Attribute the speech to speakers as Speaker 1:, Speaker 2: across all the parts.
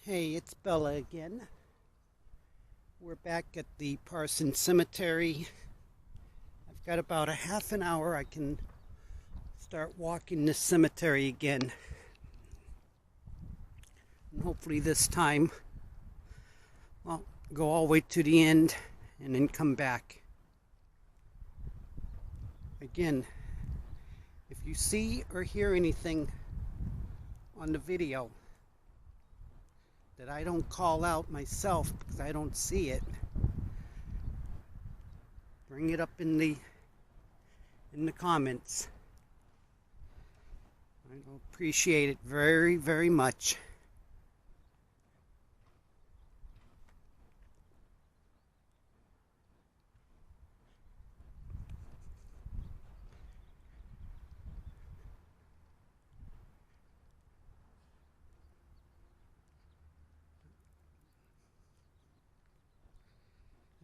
Speaker 1: Hey, it's Bella again. We're back at the Parsons Cemetery. I've got about a half an hour. I can start walking this cemetery again. And hopefully this time I'll go all the way to the end and then come back. Again, if you see or hear anything on the video that I don't call out myself because I don't see it, bring it up in the comments. I appreciate it very, very much.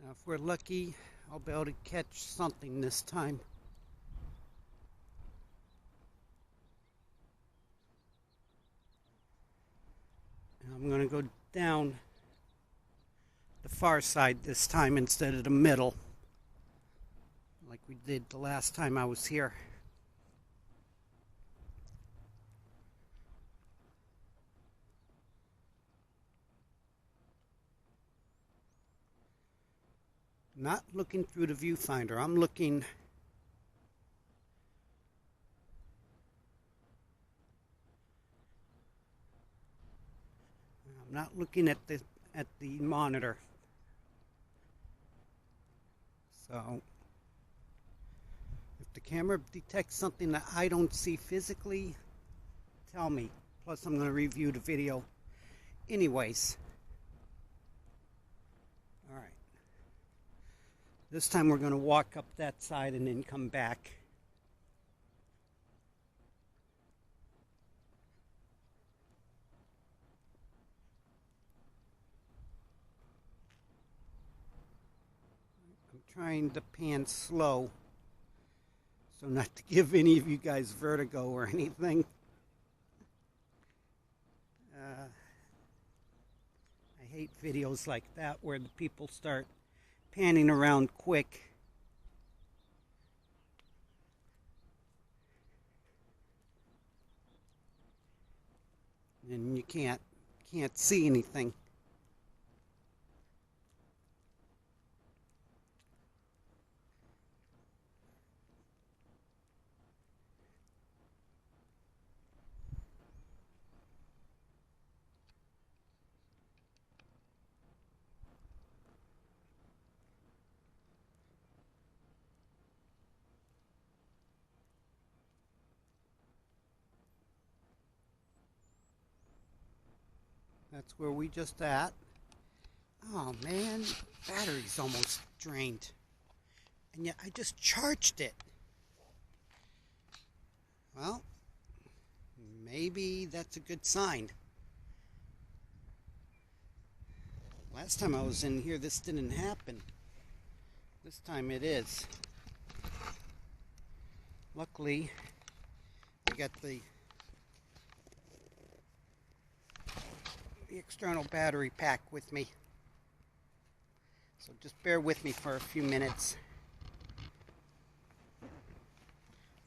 Speaker 1: Now, if we're lucky, I'll be able to catch something this time. And I'm going to go down the far side this time instead of the middle, like we did the last time I was here. Not looking through the viewfinder. I'm not looking at the monitor. So if the camera detects something that I don't see physically, tell me. Plus I'm going to review the video anyways. Alright. This time we're going to walk up that side and then come back. I'm trying to pan slow so not to give any of you guys vertigo or anything. I hate videos like that where the people start panning around quick. And you can't see anything. That's where we just at. Oh man, battery's almost drained. And yet I just charged it. Well, maybe that's a good sign. Last time I was in here, this didn't happen. This time it is. Luckily, I got the external battery pack with me. So just bear with me for a few minutes.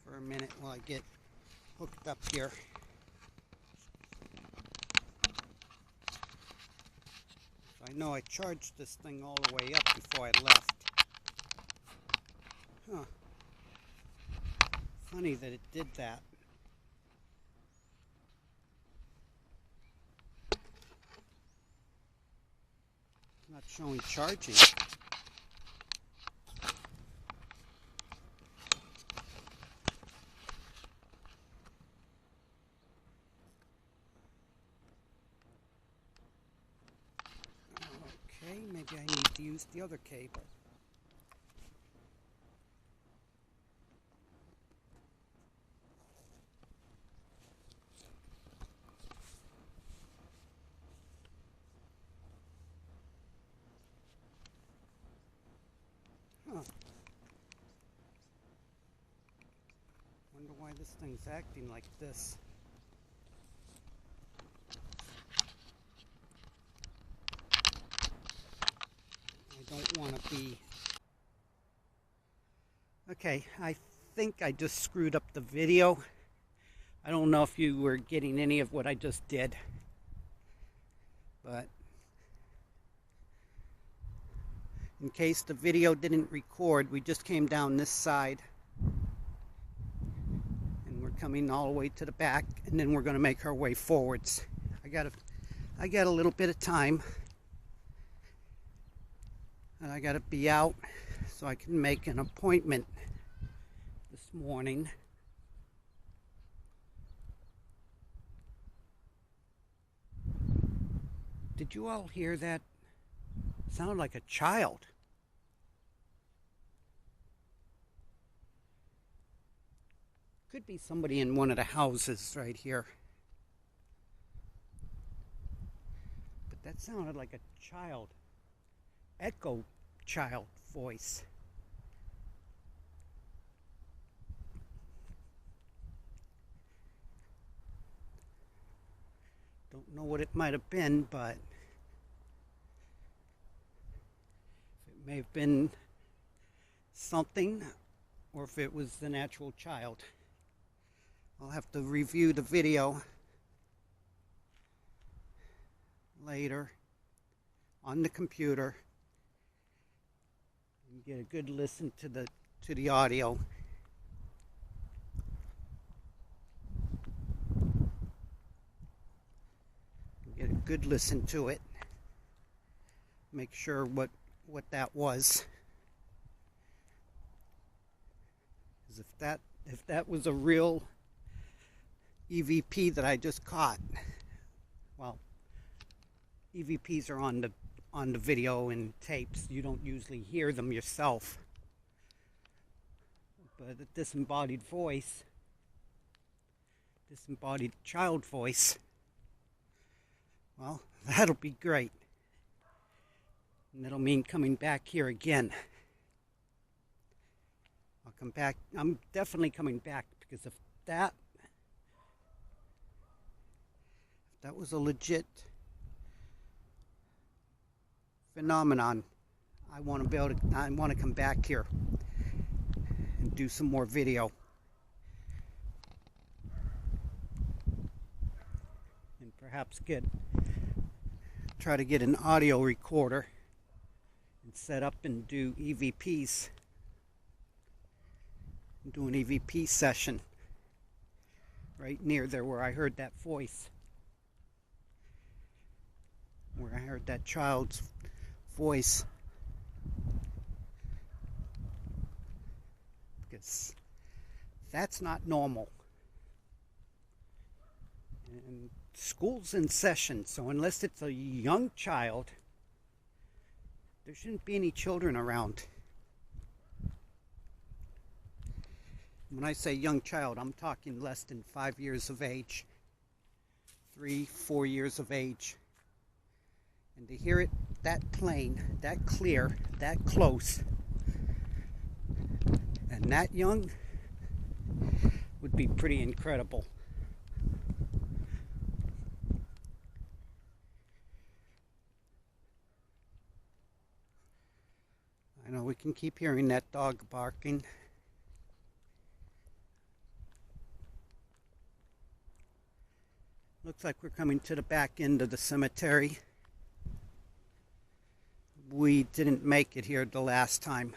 Speaker 1: For a minute while I get hooked up here. I know I charged this thing all the way up before I left. Huh. Funny that it did that. Not showing charging. Okay, maybe I need to use the other cable. Huh. Wonder why this thing's acting like this. don't want to be... Okay, I think I just screwed up the video. I don't know if you were getting any of what I just did, but in case the video didn't record, we just came down this side and we're coming all the way to the back, and then we're going to make our way forwards. I got a little bit of time, and I got to be out so I can make an appointment this morning. Did you all hear that? It sounded like a child. Could be somebody in one of the houses right here. But that sounded like a child. Echo child voice. Don't know what it might have been, but it may have been something, or if it was the natural child. I'll have to review the video later on the computer and get a good listen to the audio. Get a good listen to it. Make sure what that was. Because if that was a real EVP that I just caught, well, EVPs are on the video and tapes. You don't usually hear them yourself. But a disembodied voice, disembodied child voice, well, that'll be great. And that'll mean coming back here again. I'll come back. I'm definitely coming back, because if that was a legit phenomenon, I want to come back here and do some more video. And perhaps try to get an audio recorder and set up and do EVPs. Do an EVP session right near there where I heard that voice. Where I heard that child's voice. Because that's not normal. And school's in session, so unless it's a young child, there shouldn't be any children around. When I say young child, I'm talking less than 5 years of age, 3, 4 years of age. And to hear it that plain, that clear, that close, and that young would be pretty incredible. I know we can keep hearing that dog barking. Looks like we're coming to the back end of the cemetery. We didn't make it here the last time.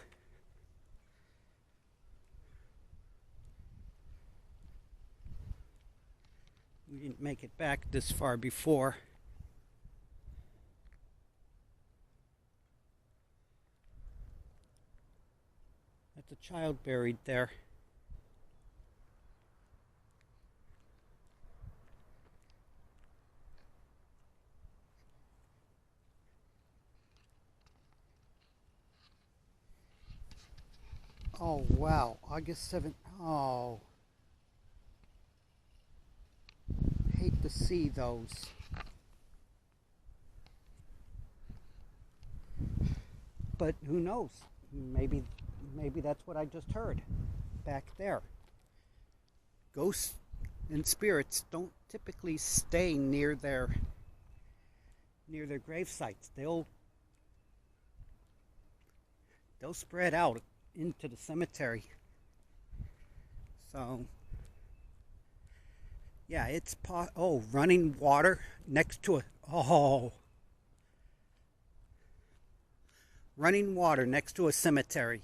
Speaker 1: We didn't make it back this far before. That's a child buried there. Oh, wow. August 7th. Oh. Hate to see those. But who knows? Maybe that's what I just heard back there. Ghosts and spirits don't typically stay near their grave sites. They'll they'll spread out into the cemetery. So, yeah, it's running water next to running water next to a cemetery.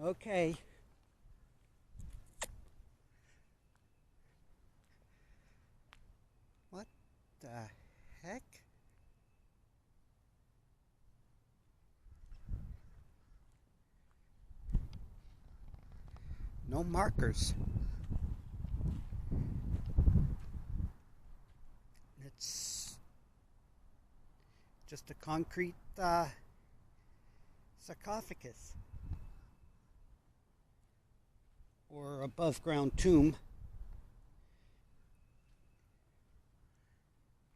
Speaker 1: Okay. What the heck? No markers. It's just a concrete sarcophagus or above ground tomb.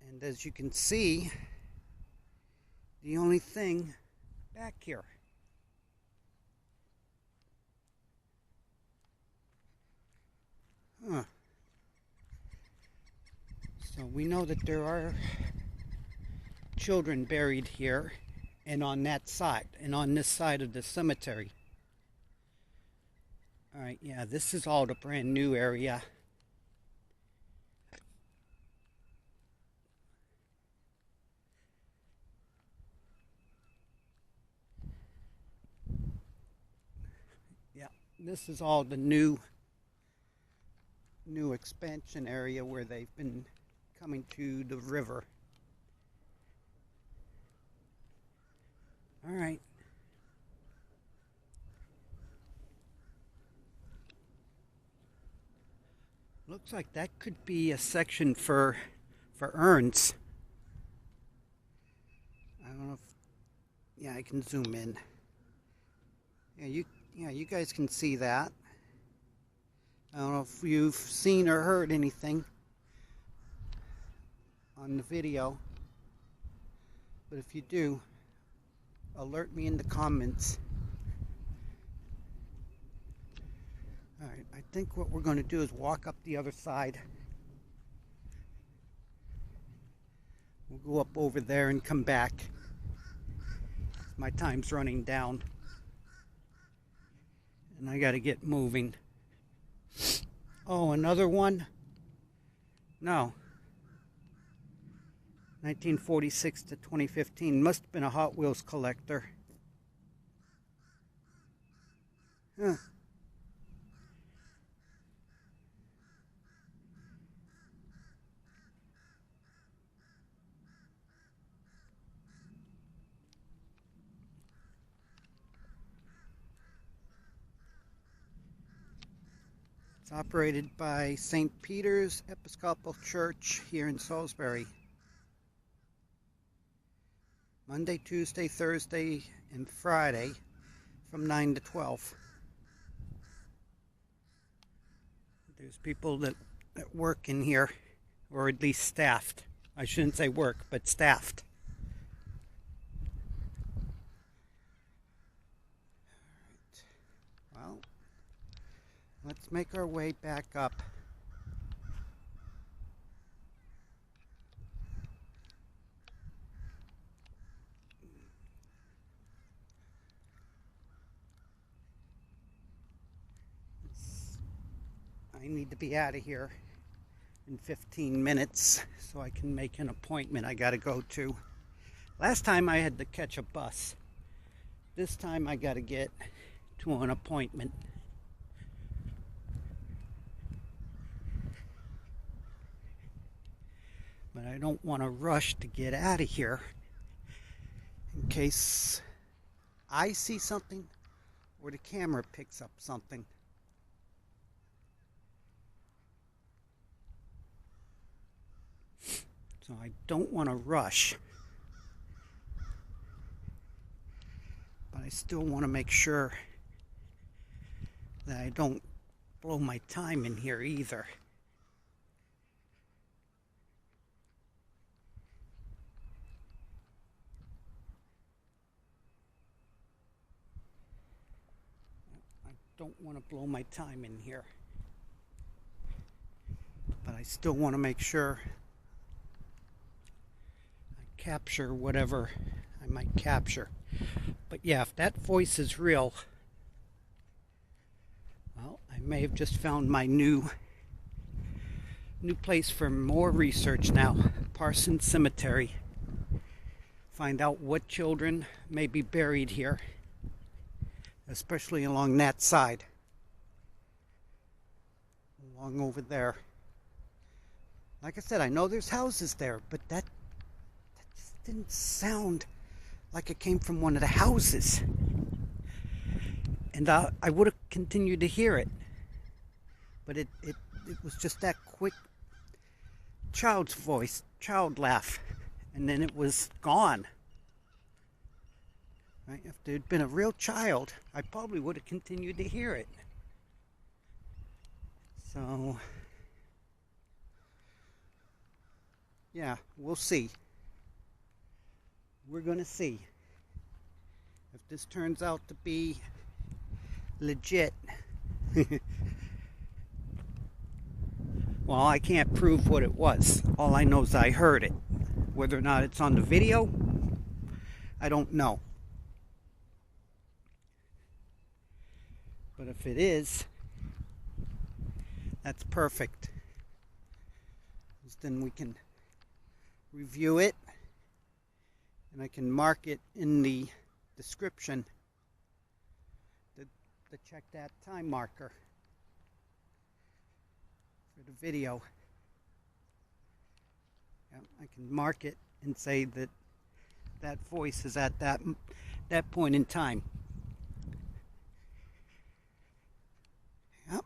Speaker 1: And as you can see, the only thing back here. Huh. So we know that there are children buried here and on that side and on this side of the cemetery. Alright, yeah, this is all the brand new area. Yeah, this is all the new expansion area where they've been coming to the river. All right. Looks like that could be a section for urns. I don't know if, yeah, I can zoom in. Yeah, you guys can see that. I don't know if you've seen or heard anything on the video, but if you do, alert me in the comments. Alright, I think what we're going to do is walk up the other side. We'll go up over there and come back. My time's running down, and I got to get moving. Oh, another one? No. 1946 to 2015. Must have been a Hot Wheels collector. Huh. It's operated by St. Peter's Episcopal Church here in Salisbury. Monday, Tuesday, Thursday, and Friday from 9 to 12. There's people that work in here, or at least staffed. I shouldn't say work, but staffed. All right. Well, let's make our way back up. I need to be out of here in 15 minutes so I can make an appointment I gotta go to. Last time I had to catch a bus. This time I gotta get to an appointment. But I don't want to rush to get out of here in case I see something or the camera picks up something. So I don't want to rush, but I still want to make sure that I don't blow my time in here either. I don't want to blow my time in here, but I still want to make sure capture whatever I might capture. But yeah, if that voice is real, well, I may have just found my new place for more research now. Parsons Cemetery. Find out what children may be buried here, especially along that side. Along over there. Like I said, I know there's houses there, but that just didn't sound like it came from one of the houses. And I would have continued to hear it. But it was just that quick child's voice, child laugh, and then it was gone. Right? If there'd been a real child, I probably would have continued to hear it. So, yeah, we'll see. We're going to see if this turns out to be legit. Well, I can't prove what it was. All I know is I heard it. Whether or not it's on the video, I don't know. But if it is, that's perfect. Then we can review it, and I can mark it in the description to check that time marker for the video. I can mark it and say that that voice is at that point in time. Yep.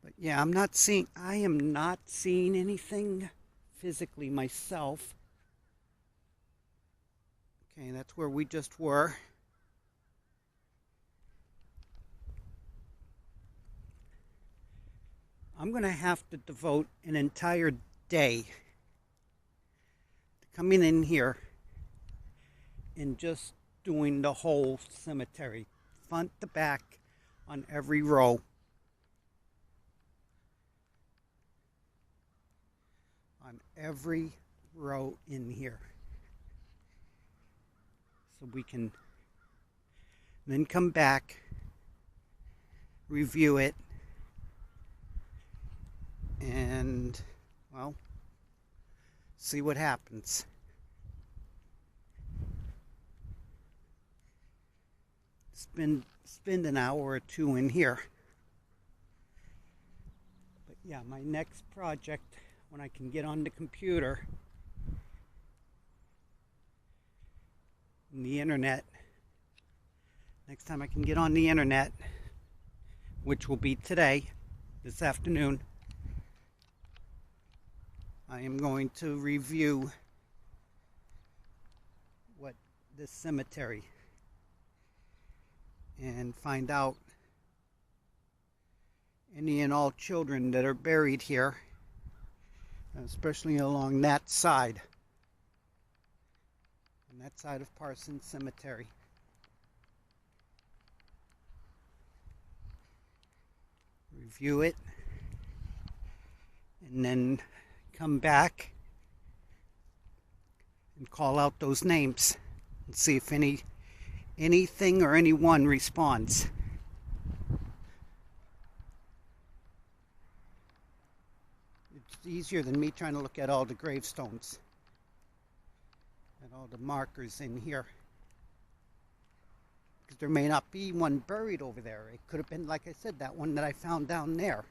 Speaker 1: But yeah, I am not seeing anything physically myself. Okay, that's where we just were. I'm going to have to devote an entire day to coming in here and just doing the whole cemetery, front to back, on every row. On every row in here. So we can then come back, review it, and, well, see what happens. Spend an hour or two in here. But yeah, my next project, when I can get on the computer and the internet, next time I can get on the internet, which will be today, this afternoon, I am going to review this cemetery and find out any and all children that are buried here, especially along that side, on that side of Parsons Cemetery. Review it, and then come back and call out those names and see if anything or anyone responds. It's easier than me trying to look at all the gravestones and all the markers in here, because there may not be one buried over there. It could have been, like I said, that one that I found down there.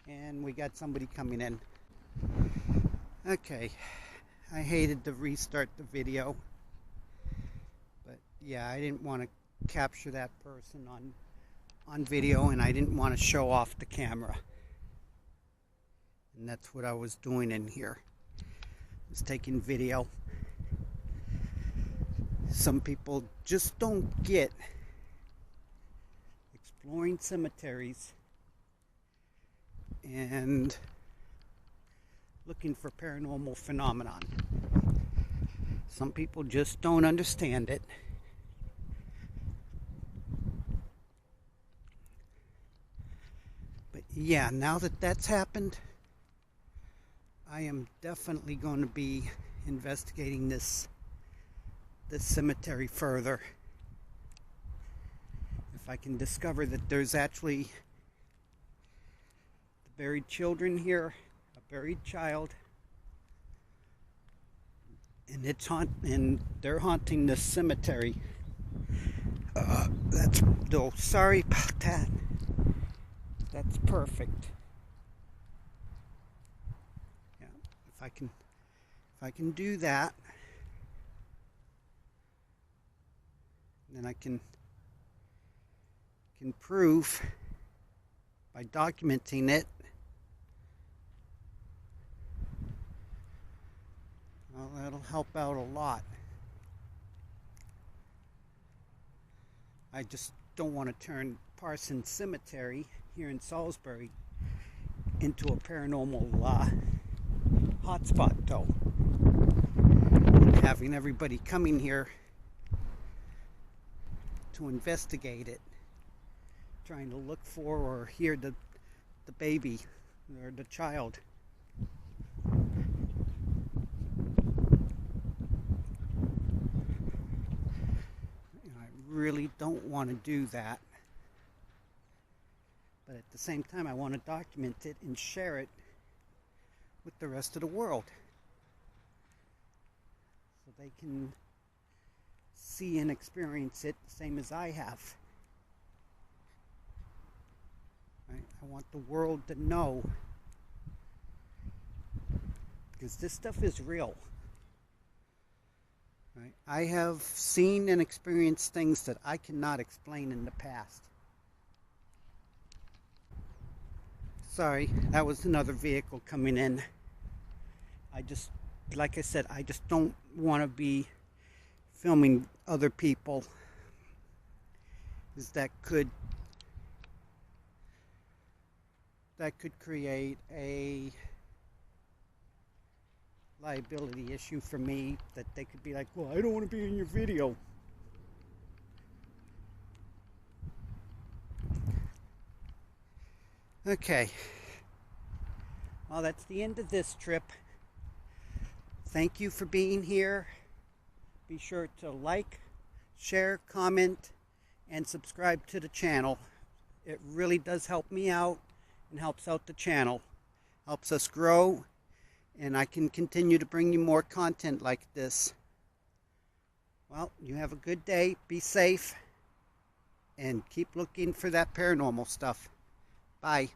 Speaker 1: And we got somebody coming in. Okay, I hated to restart the video, but yeah, I didn't want to capture that person on video, and I didn't want to show off the camera. And that's what I was doing in here. I was taking video. Some people just don't get exploring cemeteries and looking for paranormal phenomenon. Some people just don't understand it. But yeah, now that that's happened, I am definitely going to be investigating this this cemetery further. If I can discover that there's actually buried children here, a buried child, and they're haunting this cemetery. Sorry about that. That's perfect. Yeah, if I can do that, then I can prove by documenting it. Well, that'll help out a lot. I just don't want to turn Parsons Cemetery here in Salisbury into a paranormal hotspot, though. And having everybody coming here to investigate it, trying to look for or hear the baby or the child. I really don't want to do that. But at the same time, I want to document it and share it with the rest of the world, so they can see and experience it the same as I have. I want the world to know, because this stuff is real. Right? I have seen and experienced things that I cannot explain in the past. Sorry, that was another vehicle coming in. Like I said, I just don't want to be filming other people, because that could create a liability issue for me, that they could be like, well, I don't want to be in your video. Okay. Well, that's the end of this trip. Thank you for being here. Be sure to like, share, comment, and subscribe to the channel. It really does help me out and helps out the channel. Helps us grow, and I can continue to bring you more content like this. Well, you have a good day. Be safe, and keep looking for that paranormal stuff. Bye.